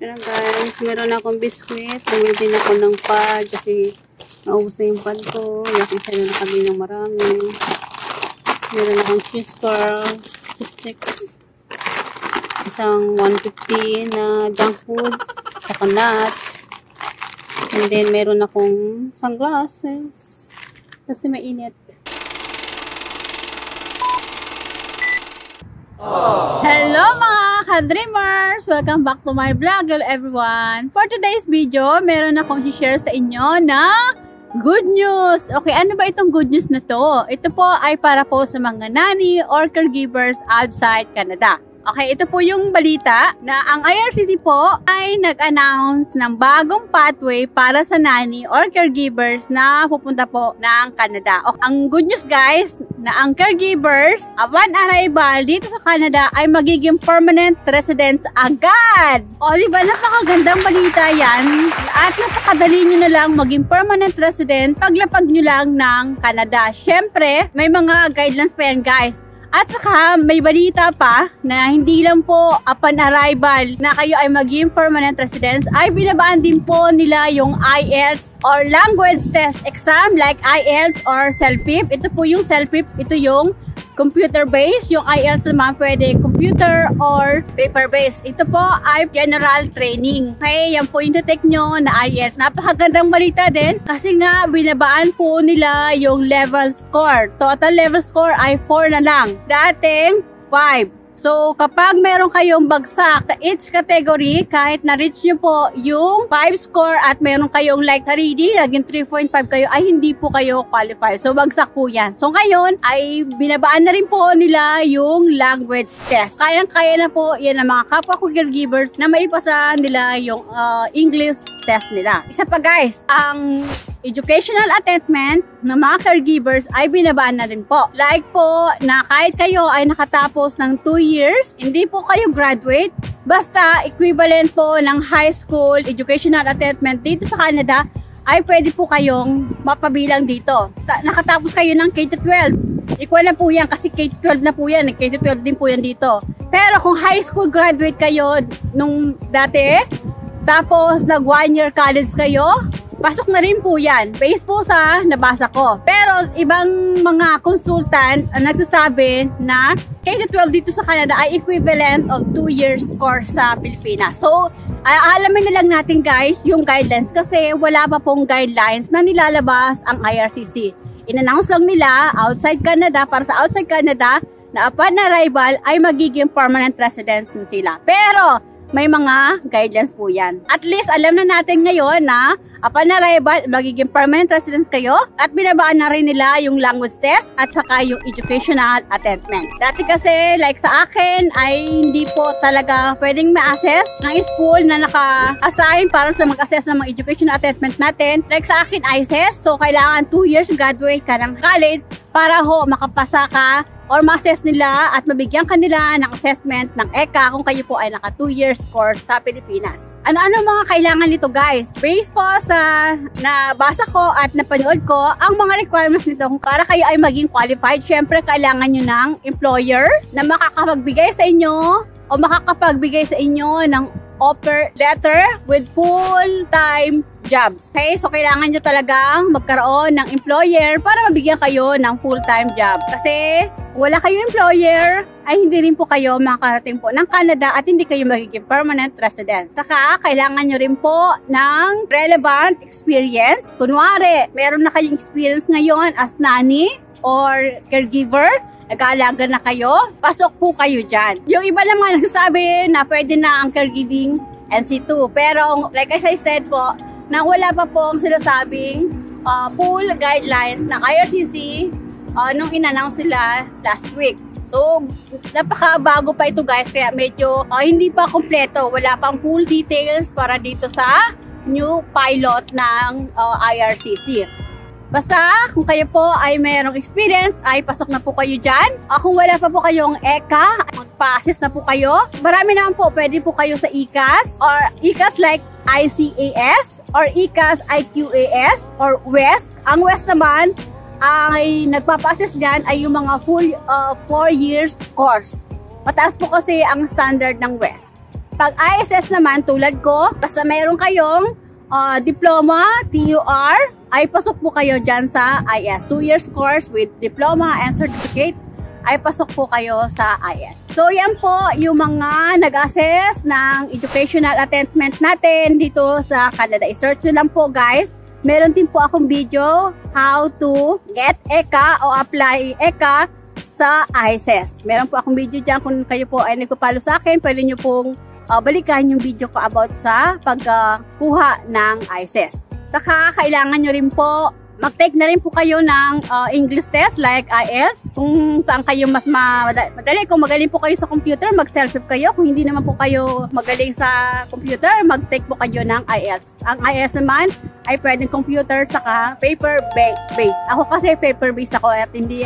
Pero guys, meron akong biskuit. Bumili din ako ng pad kasi naubos na yung pad ko. Laki siya na nakabili ng marami. Meron akong cheese curls, cheese sticks. Isang 150 na junk foods, saka nuts. And then meron akong sunglasses kasi mainit. Hello mga ka-dreamers! Welcome back to my vlog, hello everyone! For today's video, meron akong i-share sa inyo na good news! Okay, ano ba itong good news na to? Ito po ay para po sa mga nanny or caregivers outside Canada. Okay, ito po yung balita na ang IRCC po ay nag-announce ng bagong pathway para sa nanny or caregivers na pupunta po ng Canada. Okay, ang good news guys, na ang caregivers upon arrival dito sa Canada ay magiging permanent residents agad. O diba, napakagandang balita yan. At napakadali nyo na lang maging permanent resident paglapag nyo lang ng Canada. Syempre, may mga guidelines pa yan guys. At saka, may balita pa na hindi lang po upon arrival na kayo ay maging permanent residents, ay binabaan din po nila yung IELTS or language test exam like IELTS or CELPIP. Ito po yung CELPIP, ito yung computer-based. Yung IELTS naman pwede computer or paper-based. Ito po ay general training. Okay, yan po yung take nyo na IELTS. Napakagandang balita din kasi nga binabaan po nila yung level score. Total level score ay 4 na lang. Dating 5. So, kapag meron kayong bagsak sa each category, kahit na-reach nyo po yung 5 score at meron kayong like 3D, naging 3.5 kayo, ay hindi po kayo qualify. So, bagsak po yan. So, ngayon, ay binabaan na rin po nila yung language test. Kayang-kaya na po yan ang mga kapwa ko caregivers na maipasa nila yung English test nila. Isa pa guys, ang educational attainment ng mga caregivers ay binabaan na rin po. Like po na kahit kayo ay nakatapos ng 2 years, hindi po kayo graduate, basta equivalent po ng high school educational attainment dito sa Canada, ay pwede po kayong mapabilang dito. Nakatapos kayo ng K-12. Equal na po yan kasi K-12 na po yan. K-12 din po yan dito. Pero kung high school graduate kayo nung dati, tapos nag 1 year college kayo, pasok na rin po yan. Based po sa nabasa ko. Pero ibang mga consultant ang nagsasabi na K-12 dito sa Canada ay equivalent of 2 years course sa Pilipinas. So, alamin na lang natin guys yung guidelines kasi wala pa pong guidelines na nilalabas ang IRCC. In-announce lang nila outside Canada, para sa outside Canada, na upon arrival ay magiging permanent residents na sila. Pero, may mga guidelines po yan. At least, alam na natin ngayon na upon arrival, magiging permanent residents kayo at binabaan na rin nila yung language test at saka yung educational attainment. Dati kasi, like sa akin, ay hindi po talaga pwedeng ma-assess ng school na naka-assign para sa mag-assess ng mga educational attainment natin. Like sa akin, ICES. So, kailangan 2 years graduate ka ng college para ho makapasa ka or ma-assess nila at mabigyan kanila ng assessment ng ECA kung kayo po ay naka 2 years course sa Pilipinas. Ano-ano mga kailangan nito guys? Based po sa nabasa ko at napanood ko, ang mga requirements nito kung para kayo ay maging qualified, syempre kailangan nyo ng employer na makakapagbigay sa inyo o makakapagbigay sa inyo ng offer letter with full-time jobs. Okay? So, kailangan nyo talagang magkaroon ng employer para mabigyan kayo ng full-time job. Kasi, kung wala kayong employer, ay hindi rin po kayo makakarating po ng Canada at hindi kayo magiging permanent resident. Saka, kailangan nyo rin po ng relevant experience. Kunwari, meron na kayong experience ngayon as nanny or caregiver, nag-aalaga na kayo, pasok po kayo dyan. Yung iba naman nagsasabi na pwede na ang caregiving NC2. Pero, like as I said po, na wala pa pong sinasabing full guidelines ng IRCC nung in-announce sila last week. So, napakabago pa ito guys, kaya medyo hindi pa kompleto. Wala pang full details para dito sa new pilot ng IRCC. Basta, kung kayo po ay mayroong experience, ay pasok na po kayo dyan. Kung wala pa po kayong ECA, magpa-assist na po kayo. Marami naman po, pwede po kayo sa ECAS or ECAS like ICAS or ECAS IQAS or WESC. Ang WESC naman ay nagpapa-assist dyan ay yung mga full 4 years course. Mataas po kasi ang standard ng WESC. Pag ISS naman, tulad ko, basta mayroon kayong diploma, TUR, ay pasok po kayo dyan sa IS. 2 years course with diploma and certificate, ay pasok po kayo sa IS. So, yan po yung mga nag-assess ng educational attainment natin dito sa Canada. I-search nyo lang po, guys. Meron din po akong video how to get ECA o apply ECA sa ISS. Meron po akong video dyan. Kung kayo po ay nagpapalo sa akin, pwede nyo pong balikan yung video ko about sa pagkuha ng ISS. Saka, kailangan nyo rin po mag-take na rin po kayo ng English test like IELTS. Kung saan kayo mas madali. Kung magaling po kayo sa computer, mag-self-help kayo. Kung hindi naman po kayo magaling sa computer, mag-take po kayo ng IELTS. Ang IELTS naman ay pwedeng computer saka paper-based. Ako kasi paper-based ako at hindi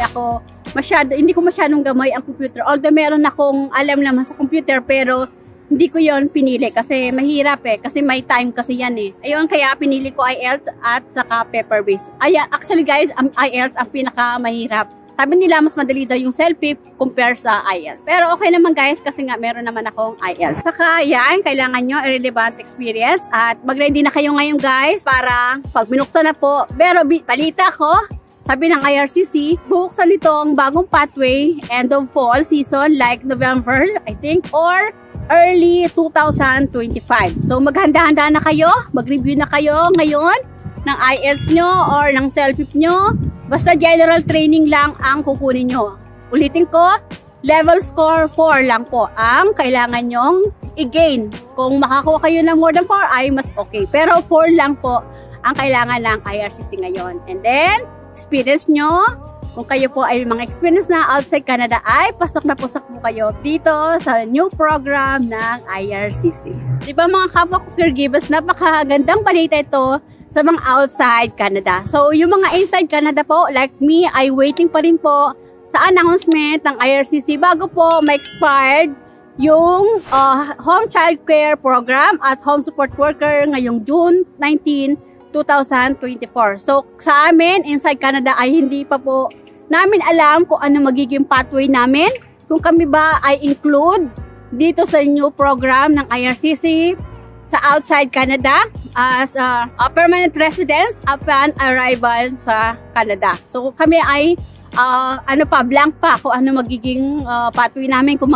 ko masyadong gamay ang computer. Although meron akong alam naman sa computer, pero hindi ko yon pinili kasi mahirap kasi may time kasi yan Ayun, kaya pinili ko IELTS at saka paper-based. Actually guys, ang IELTS ang pinakamahirap. Sabi nila mas madali daw yung self-pip compare sa IELTS. Pero okay naman guys kasi nga meron naman akong IELTS. Saka yan, kailangan nyo relevant experience at mag-ready na kayo ngayon guys para pag binuksan na po. Pero palita ko, sabi ng IRCC, buksan itong bagong pathway end of fall season like November, I think, or early 2025. So maghanda-handa na kayo, mag-review na kayo ngayon ng IELTS nyo or ng self-pip nyo. Basta general training lang ang kukunin nyo. Ulitin ko, level score 4 lang po ang kailangan nyong i-gain. Kung makakuha kayo ng more than 4 ay mas okay. Pero 4 lang po ang kailangan ng IRCC ngayon. And then, experience nyo. Kung kayo po ay mga experience na outside Canada ay pasok na po kayo dito sa new program ng IRCC. Diba mga kapwa ko caregivers, napakagandang balita ito sa mga outside Canada. So yung mga inside Canada po, like me, ay waiting pa rin po sa announcement ng IRCC bago po ma-expired yung home child care program at home support worker ngayong June 19, 2024. So sa amin, inside Canada ay hindi pa po namin alam kung ano magiging pathway namin. Kung kami ba ay include dito sa new program ng IRCC sa outside Canada as permanent residents upon arrival sa Canada. So kami ay blank pa kung ano magiging pathway namin, kung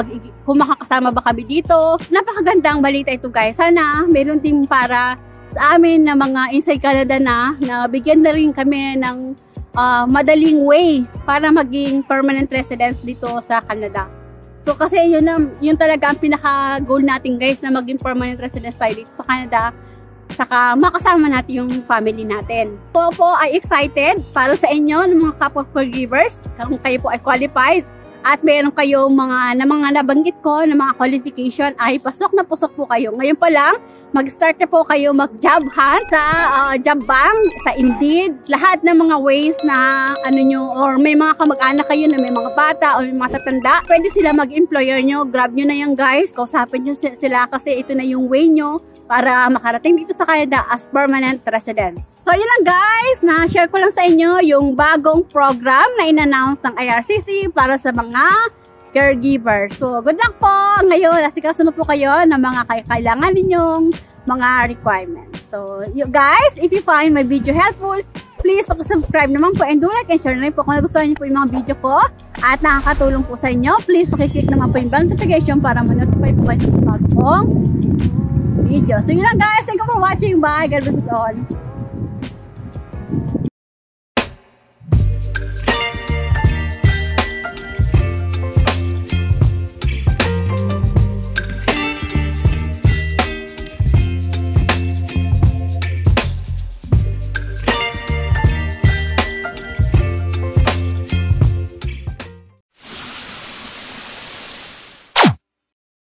makakasama ba kami dito. Napakagandang balita ito guys. Sana meron din para sa amin na mga inside Canada na bigyan na rin kami ng madaling way para maging permanent residents dito sa Canada. So kasi yun talaga ang pinaka-goal natin guys, na maging permanent residents tayo dito sa Canada, saka makasama natin yung family natin. So po ay excited para sa inyo ng mga kapwa caregivers, kung kayo po ay qualified at meron kayong mga nabanggit ko na mga qualification, ay pasok na pasok po kayo. Ngayon pa lang, mag-start na po kayo mag-job hunt sa job bank, sa Indeed, lahat ng mga ways na or may mga kamag-anak kayo na may mga bata o may mga tatanda, pwede sila mag-employer nyo. Grab nyo na yan guys, kausapin nyo sila kasi ito na yung way nyo para makarating dito sa Canada as permanent residents. So yun lang guys, na-share ko lang sa inyo yung bagong program na in-announce ng IRCC para sa mga caregivers. So good luck po ngayon, asikaso po kayo ng mga kailangan ninyong mga requirements. So you guys, if you find my video helpful, please subscribe naman po and do like and share na rin po kung nagustuhan niyo po yung mga video ko at nakakatulong po sa inyo. Please pakiclick naman po yung bell notification para ma-notify po kayo sa bagong video. So yun lang guys, thank you for watching. Bye, God bless us all.